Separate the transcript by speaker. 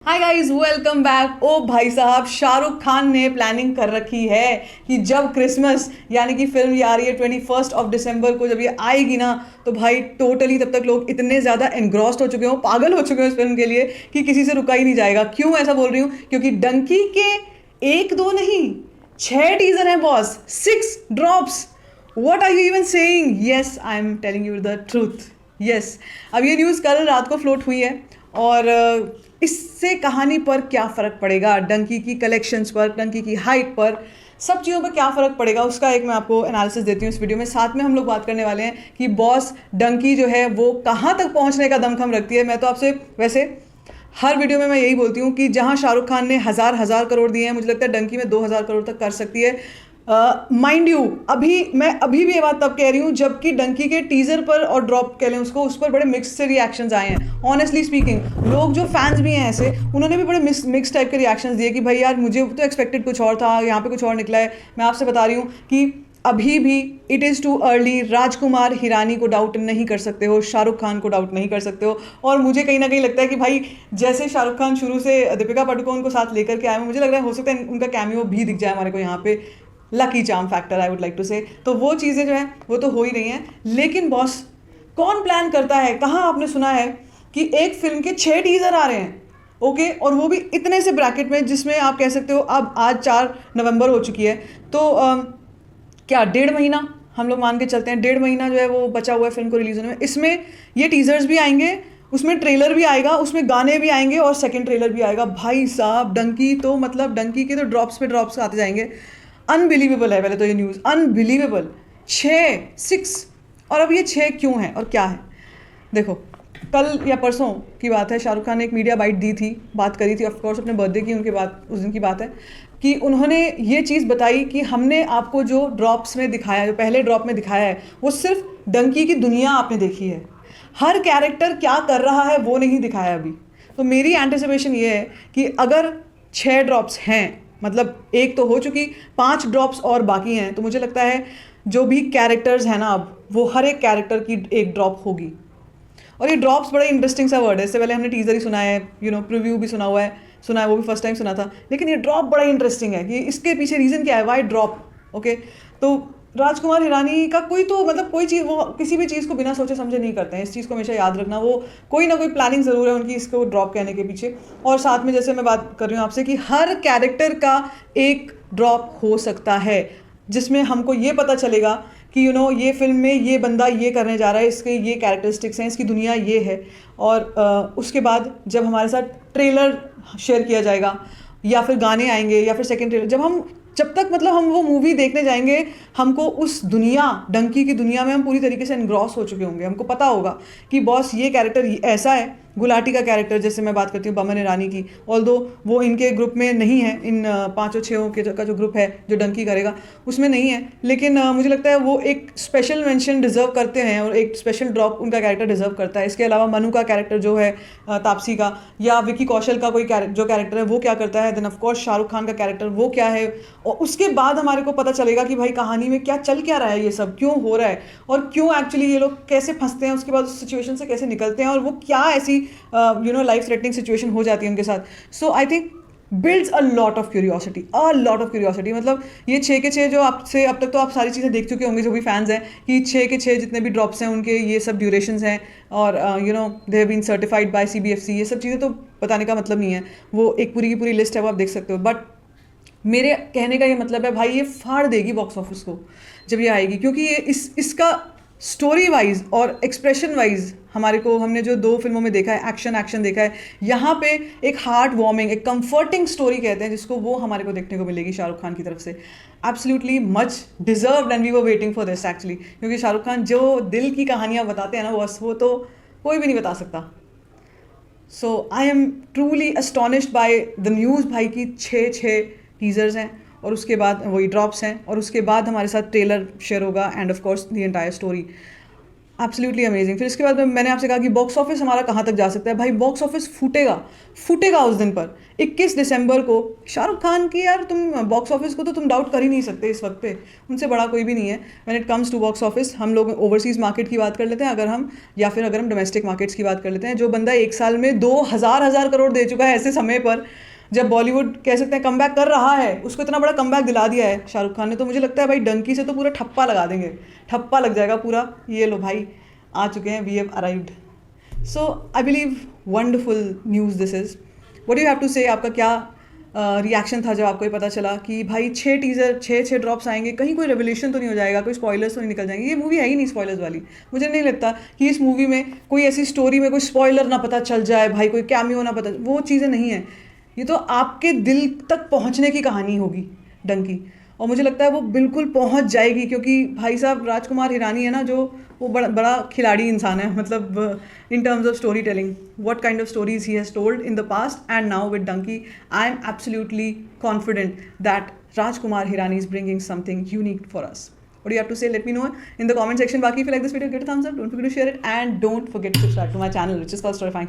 Speaker 1: हाय guys, welcome back. ओ भाई साहब, शाहरुख खान ने प्लानिंग कर रखी है कि जब क्रिसमस यानी कि फिल्म ये आ रही है 21 दिसंबर को, जब ये आएगी ना तो भाई टोटली तब तक लोग इतने ज़्यादा एनग्रॉस्ड हो चुके हो, पागल हो चुके हो इस फिल्म के लिए कि किसी से रुका ही नहीं जाएगा। क्यों ऐसा बोल रही हूँ? क्योंकि डंकी के एक दो नहीं, 6 टीजर हैं boss, 6 drops. What are you even saying? Yes, I am telling you the truth. Yes, अब ये न्यूज़ कल रात को फ्लोट हुई है और इससे कहानी पर क्या फ़र्क पड़ेगा, डंकी की कलेक्शंस पर, डंकी की हाइट पर, सब चीज़ों पर क्या फ़र्क पड़ेगा, उसका एक मैं आपको एनालिसिस देती हूँ इस वीडियो में। साथ में हम लोग बात करने वाले हैं कि बॉस डंकी जो है वो कहाँ तक पहुँचने का दमखम रखती है। मैं तो आपसे वैसे हर वीडियो में मैं यही बोलती हूँ कि जहाँ शाहरुख खान ने हज़ार करोड़ दिए हैं, मुझे लगता है डंकी में 2000 करोड़ तक कर सकती है। माइंड यू, मैं अभी भी ये बात तब कह रही हूँ जबकि डंकी के टीजर पर और ड्रॉप कह लें उसको, उस पर बड़े मिक्स से रिएक्शंस आए हैं। ऑनेस्टली स्पीकिंग, लोग जो फैंस भी हैं ऐसे, उन्होंने भी बड़े मिक्स टाइप के रिएक्शंस दिए कि भाई यार मुझे तो एक्सपेक्टेड कुछ और था, यहाँ पे कुछ और निकला है। मैं आपसे बता रही हूँ कि अभी भी it is too early. Rajkumar Hirani को डाउट नहीं कर सकते हो, शाहरुख खान को डाउट नहीं कर सकते हो। और मुझे कहीं ना कहीं लगता है कि भाई जैसे शाहरुख खान शुरू से दीपिका पादुकोण को साथ लेकर के आए हैं, मुझे लग रहा है हो सकता है उनका कैमियो भी दिख जाए हमारे को यहाँ पे। Lucky charm factor, I would like to say. तो वो चीज़ें जो हैं वो तो हो ही रही हैं, लेकिन बॉस कौन प्लान करता है? कहाँ आपने सुना है कि एक फिल्म के 6 टीजर आ रहे हैं? ओके, और वो भी इतने से ब्रैकेट में जिसमें आप कह सकते हो अब आज 4 नवंबर हो चुकी है, तो क्या 1.5 महीना हम लोग मान के चलते हैं, 1.5 महीना जो है वो बचा हुआ है फिल्म को रिलीज होने में। इसमें ये टीजर्स भी आएंगे, उसमें ट्रेलर भी आएगा, उसमें गाने भी आएंगे और सेकंड ट्रेलर भी आएगा। भाई साहब डंकी तो मतलब डंकी के तो ड्रॉप्स पे ड्रॉप्स आते जाएंगे। अनबिलीवेबल है पहले तो ये न्यूज़, अनबिलीवेबल। 6 और अब ये 6 क्यों हैं और क्या है? देखो, कल या परसों की बात है, शाहरुख खान ने एक मीडिया बाइट दी थी, बात करी थी, ऑफकोर्स अपने बर्थडे की उनके बाद, उस दिन की बात है कि उन्होंने ये चीज़ बताई कि हमने आपको जो ड्रॉप्स में दिखाया, जो पहले ड्रॉप में दिखाया है, वो सिर्फ डंकी की दुनिया आपने देखी है, हर कैरेक्टर क्या कर रहा है वो नहीं दिखाया अभी। तो मेरी एंटिसिपेशन ये है कि अगर 6 ड्रॉप्स हैं, मतलब एक तो हो चुकी, 5 ड्रॉप्स और बाकी हैं, तो मुझे लगता है जो भी कैरेक्टर्स हैं ना, अब वो हर एक कैरेक्टर की एक ड्रॉप होगी। और ये ड्रॉप्स बड़ा इंटरेस्टिंग सा वर्ड है। इससे पहले हमने टीजर ही सुना है, प्रीव्यू भी सुना है, वो भी फर्स्ट टाइम सुना था। लेकिन ये ड्रॉप बड़ा इंटरेस्टिंग है कि इसके पीछे रीज़न क्या है, वाई ड्रॉप। ओके, तो राजकुमार हिरानी का कोई तो मतलब कोई चीज़, वो किसी भी चीज़ को बिना सोचे समझे नहीं करते हैं, इस चीज़ को हमेशा याद रखना। वो कोई ना कोई प्लानिंग ज़रूर है उनकी इसको ड्रॉप कहने के पीछे। और साथ में जैसे मैं बात कर रही हूँ आपसे कि हर कैरेक्टर का एक ड्रॉप हो सकता है, जिसमें हमको ये पता चलेगा कि ये फिल्म में ये बंदा ये करने जा रहा है, इसके ये कैरेक्टरिस्टिक्स हैं, इसकी दुनिया ये है। और उसके बाद जब हमारे साथ ट्रेलर शेयर किया जाएगा या फिर गाने आएंगे या फिर सेकंड ट्रेलर, जब तक मतलब हम वो मूवी देखने जाएंगे, हमको उस दुनिया, डंकी की दुनिया में हम पूरी तरीके से एनग्रॉस हो चुके होंगे। हमको पता होगा कि बॉस ये कैरेक्टर ऐसा है। गुलाटी का कैरेक्टर, जैसे मैं बात करती हूँ बमन ईरानी की, ऑल्दो वो इनके ग्रुप में नहीं है, इन 5 के का जो ग्रुप है जो डंकी करेगा उसमें नहीं है, लेकिन मुझे लगता है वो एक स्पेशल मेंशन डिजर्व करते हैं और एक स्पेशल ड्रॉप उनका कैरेक्टर डिजर्व करता है। इसके अलावा मनु का कैरेक्टर जो है, तापसी का, या विकी कौशल का कोई जो कैरेक्टर है वो क्या करता है, देन ऑफकोर्स शाहरुख खान का कैरेक्टर वो क्या है। और उसके बाद हमारे को पता चलेगा कि भाई कहानी में क्या चल क्या रहा है, ये सब क्यों हो रहा है और क्यों एक्चुअली ये लोग कैसे फंसते हैं, उसके बाद उस सिचुएशन से कैसे निकलते हैं और वो क्या ऐसी लाइफ थ्रेटनिंग सिचुएशन हो जाती है उनके साथ। So I think builds a lot of curiosity. मतलब ये 6 के 6 जो आपसे अब तक तो आप सारी चीज़ें देख चुके होंगे जो भी फैंस हैं, कि 6 के 6 जितने भी ड्रॉप्स हैं उनके ये सब ड्यूरेशंस हैं और they have been certified by CBFC। ये सब चीज़ें तो बताने का मतलब नहीं है, वो एक पूरी की पूरी लिस्ट है, वो आप देख सकते हो। बट मेरे कहने का ये मतलब है भाई, ये फाड़ देगी बॉक्स ऑफिस को जब ये आएगी, क्योंकि ये इसका स्टोरी वाइज और एक्सप्रेशन वाइज हमने जो 2 फिल्मों में देखा है, एक्शन देखा है, यहाँ पे एक हार्ट वार्मिंग, एक कंफर्टिंग स्टोरी कहते हैं जिसको, वो हमारे को देखने को मिलेगी शाहरुख खान की तरफ से। Absolutely much deserved and we were waiting for this actually, क्योंकि शाहरुख खान जो दिल की कहानियाँ बताते हैं ना, बस वो तो कोई भी नहीं बता सकता। So I am truly astonished by the news भाई की 6 टीजर्स हैं और उसके बाद वही ड्रॉप्स हैं और उसके बाद हमारे साथ ट्रेलर शेयर होगा end of course the entire story. Absolutely amazing. फिर इसके बाद मैंने आपसे कहा कि बॉक्स ऑफिस हमारा कहाँ तक जा सकता है। भाई बॉक्स ऑफिस फूटेगा, फूटेगा उस दिन पर 21 दिसंबर को। शाहरुख खान की यार तुम बॉक्स ऑफिस को तो तुम डाउट कर ही नहीं सकते इस वक्त पे, उनसे बड़ा कोई भी नहीं है when it comes to box office. हम लोग ओवरसीज़ मार्केट की बात कर लेते हैं अगर हम, या फिर अगर हम डोमेस्टिक मार्केट्स की बात कर लेते हैं। जो बंदा एक साल में 2,000 करोड़ दे चुका है ऐसे समय पर, जब बॉलीवुड कह सकते हैं कमबैक कर रहा है, उसको इतना बड़ा कमबैक दिला दिया है शाहरुख खान ने, तो मुझे लगता है भाई डंकी से तो पूरा ठप्पा लगा देंगे, ठप्पा लग जाएगा पूरा। ये लो भाई आ चुके हैं, we have arrived. So I believe wonderful news this is. What you have to say, आपका क्या रिएक्शन था जब आपको ये पता चला कि भाई 6 टीज़र, 6 ड्रॉप्स आएंगे, कहीं कोई रेवोल्यूशन तो नहीं हो जाएगा, कोई स्पॉयलर्स तो नहीं निकल जाएंगे? ये मूवी है ही नहीं स्पॉयलर्स वाली। मुझे नहीं लगता कि इस मूवी में कोई ऐसी स्टोरी में कोई स्पॉयलर ना पता चल जाए, भाई कोई कैमियो ना पता, वो चीज़ें नहीं है। ये तो आपके दिल तक पहुंचने की कहानी होगी डंकी, और मुझे लगता है वो बिल्कुल पहुंच जाएगी, क्योंकि भाई साहब राजकुमार हिरानी है ना, जो वो बड़ा बड़ा खिलाड़ी इंसान है, मतलब in terms of story telling, what kind of stories he has told in the past and now with Dunki. I am absolutely confident that Rajkumar Hirani is bringing something unique for us. What do you have to say? Let me know in the comment section. Baki, if you like this video, give it a thumbs up. Don't forget to share it, and don't forget to subscribe to my channel, which is called Storyfying.